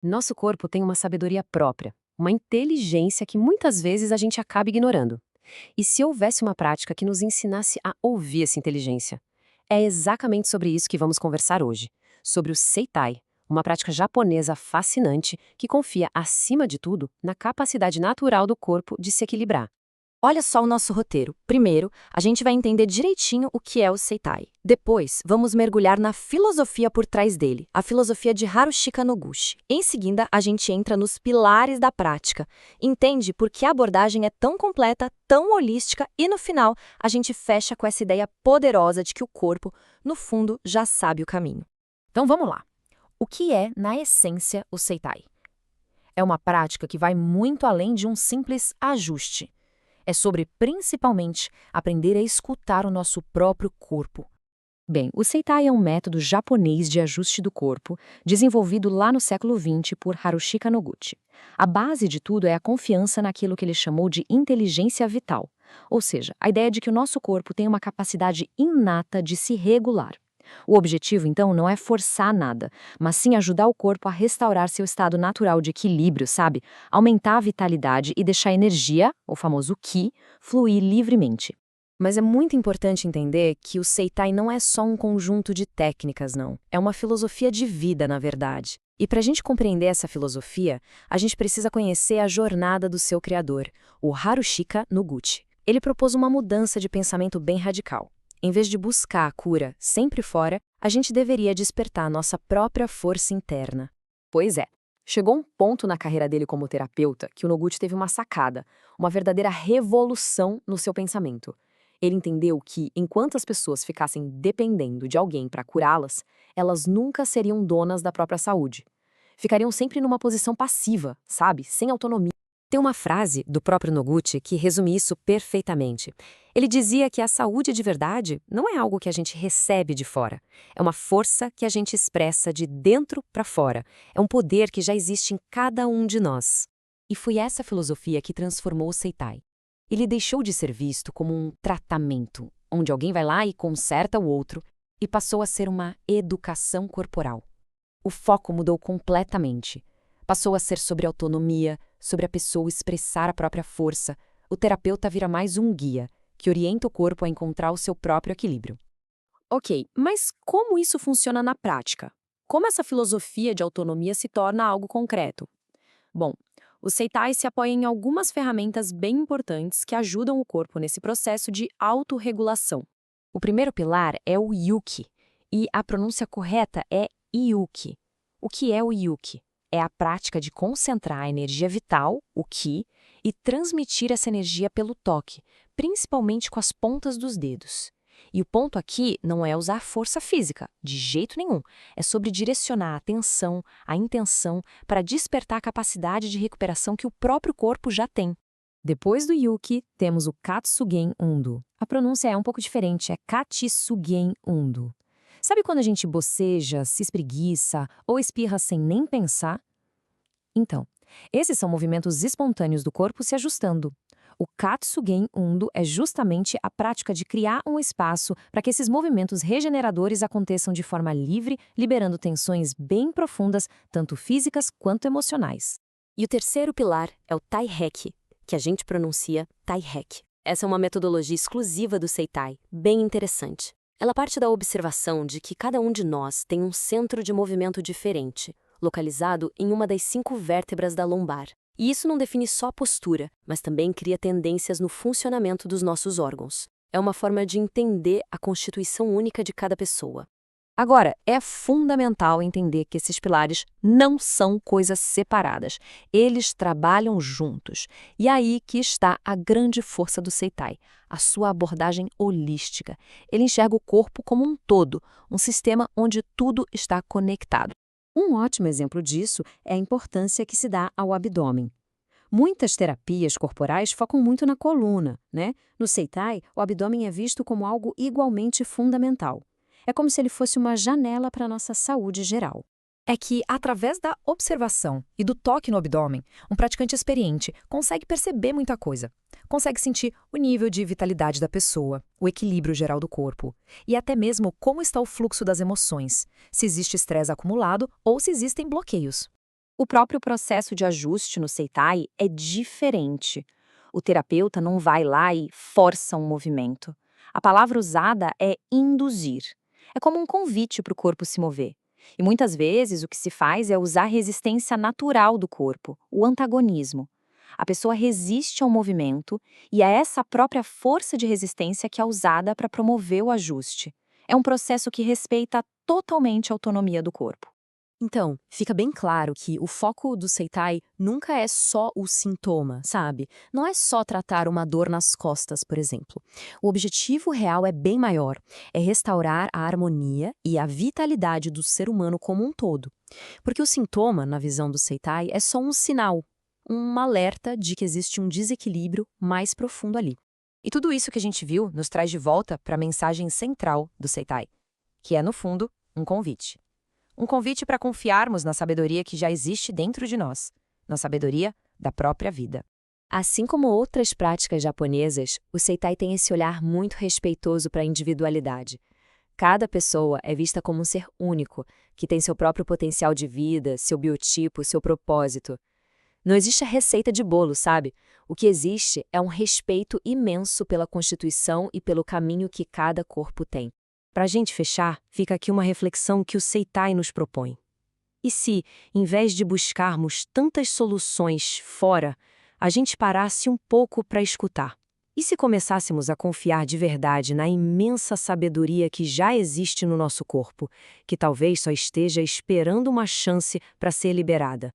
Nosso corpo tem uma sabedoria própria, uma inteligência que muitas vezes a gente acaba ignorando. E se houvesse uma prática que nos ensinasse a ouvir essa inteligência? É exatamente sobre isso que vamos conversar hoje, sobre o Seitai, uma prática japonesa fascinante que confia, acima de tudo, na capacidade natural do corpo de se equilibrar. Olha só o nosso roteiro. Primeiro, a gente vai entender direitinho o que é o Seitai. Depois, vamos mergulhar na filosofia por trás dele, a filosofia de Harushika Noguchi. Em seguida, a gente entra nos pilares da prática, entende por que a abordagem é tão completa, tão holística e, no final, a gente fecha com essa ideia poderosa de que o corpo, no fundo, já sabe o caminho. Então vamos lá. O que é, na essência, o Seitai? É uma prática que vai muito além de um simples ajuste. É sobre, principalmente, aprender a escutar o nosso próprio corpo. Bem, o Seitai é um método japonês de ajuste do corpo, desenvolvido lá no século XX por Harushika Noguchi. A base de tudo é a confiança naquilo que ele chamou de inteligência vital, ou seja, a ideia de que o nosso corpo tem uma capacidade inata de se regular. O objetivo, então, não é forçar nada, mas sim ajudar o corpo a restaurar seu estado natural de equilíbrio, sabe? Aumentar a vitalidade e deixar a energia, o famoso Ki, fluir livremente. Mas é muito importante entender que o Seitai não é só um conjunto de técnicas, não. É uma filosofia de vida, na verdade. E para a gente compreender essa filosofia, a gente precisa conhecer a jornada do seu criador, o Harushika Noguchi. Ele propôs uma mudança de pensamento bem radical. Em vez de buscar a cura sempre fora, a gente deveria despertar nossa própria força interna. Pois é. Chegou um ponto na carreira dele como terapeuta que o Noguchi teve uma sacada, uma verdadeira revolução no seu pensamento. Ele entendeu que, enquanto as pessoas ficassem dependendo de alguém para curá-las, elas nunca seriam donas da própria saúde. Ficariam sempre numa posição passiva, sabe? Sem autonomia. Tem uma frase do próprio Noguchi que resume isso perfeitamente. Ele dizia que a saúde de verdade não é algo que a gente recebe de fora. É uma força que a gente expressa de dentro para fora. É um poder que já existe em cada um de nós. E foi essa filosofia que transformou o Seitai. Ele deixou de ser visto como um tratamento, onde alguém vai lá e conserta o outro, e passou a ser uma educação corporal. O foco mudou completamente. Passou a ser sobre autonomia, sobre a pessoa expressar a própria força. O terapeuta vira mais um guia, que orienta o corpo a encontrar o seu próprio equilíbrio. Ok, mas como isso funciona na prática? Como essa filosofia de autonomia se torna algo concreto? Bom, o Seitai se apoia em algumas ferramentas bem importantes que ajudam o corpo nesse processo de autorregulação. O primeiro pilar é o Yuki, e a pronúncia correta é Iuki. O que é o Yuki? É a prática de concentrar a energia vital, o Ki, e transmitir essa energia pelo toque, principalmente com as pontas dos dedos. E o ponto aqui não é usar força física, de jeito nenhum. É sobre direcionar a atenção, a intenção, para despertar a capacidade de recuperação que o próprio corpo já tem. Depois do Yuki, temos o Katsugen Undo. A pronúncia é um pouco diferente, é Kachisugen Undo. Sabe quando a gente boceja, se espreguiça ou espirra sem nem pensar? Então, esses são movimentos espontâneos do corpo se ajustando. O Katsugen Undo é justamente a prática de criar um espaço para que esses movimentos regeneradores aconteçam de forma livre, liberando tensões bem profundas, tanto físicas quanto emocionais. E o terceiro pilar é o Tai-Heki, que a gente pronuncia Tai-Heki. Essa é uma metodologia exclusiva do Seitai, bem interessante. Ela parte da observação de que cada um de nós tem um centro de movimento diferente, localizado em uma das 5 vértebras da lombar. E isso não define só a postura, mas também cria tendências no funcionamento dos nossos órgãos. É uma forma de entender a constituição única de cada pessoa. Agora, é fundamental entender que esses pilares não são coisas separadas. Eles trabalham juntos. E é aí que está a grande força do Seitai, a sua abordagem holística. Ele enxerga o corpo como um todo, um sistema onde tudo está conectado. Um ótimo exemplo disso é a importância que se dá ao abdômen. Muitas terapias corporais focam muito na coluna, né? No Seitai, o abdômen é visto como algo igualmente fundamental. É como se ele fosse uma janela para a nossa saúde geral. É que, através da observação e do toque no abdômen, um praticante experiente consegue perceber muita coisa. Consegue sentir o nível de vitalidade da pessoa, o equilíbrio geral do corpo e até mesmo como está o fluxo das emoções, se existe estresse acumulado ou se existem bloqueios. O próprio processo de ajuste no Seitai é diferente. O terapeuta não vai lá e força um movimento. A palavra usada é induzir. É como um convite para o corpo se mover. E muitas vezes o que se faz é usar a resistência natural do corpo, o antagonismo. A pessoa resiste ao movimento e é essa própria força de resistência que é usada para promover o ajuste. É um processo que respeita totalmente a autonomia do corpo. Então, fica bem claro que o foco do Seitai nunca é só o sintoma, sabe? Não é só tratar uma dor nas costas, por exemplo. O objetivo real é bem maior, é restaurar a harmonia e a vitalidade do ser humano como um todo. Porque o sintoma, na visão do Seitai, é só um sinal, um alerta de que existe um desequilíbrio mais profundo ali. E tudo isso que a gente viu nos traz de volta para a mensagem central do Seitai, que é, no fundo, um convite. Um convite para confiarmos na sabedoria que já existe dentro de nós, na sabedoria da própria vida. Assim como outras práticas japonesas, o Seitai tem esse olhar muito respeitoso para a individualidade. Cada pessoa é vista como um ser único, que tem seu próprio potencial de vida, seu biotipo, seu propósito. Não existe a receita de bolo, sabe? O que existe é um respeito imenso pela Constituição e pelo caminho que cada corpo tem. Para a gente fechar, fica aqui uma reflexão que o Seitai nos propõe. E se, em vez de buscarmos tantas soluções fora, a gente parasse um pouco para escutar? E se começássemos a confiar de verdade na imensa sabedoria que já existe no nosso corpo, que talvez só esteja esperando uma chance para ser liberada?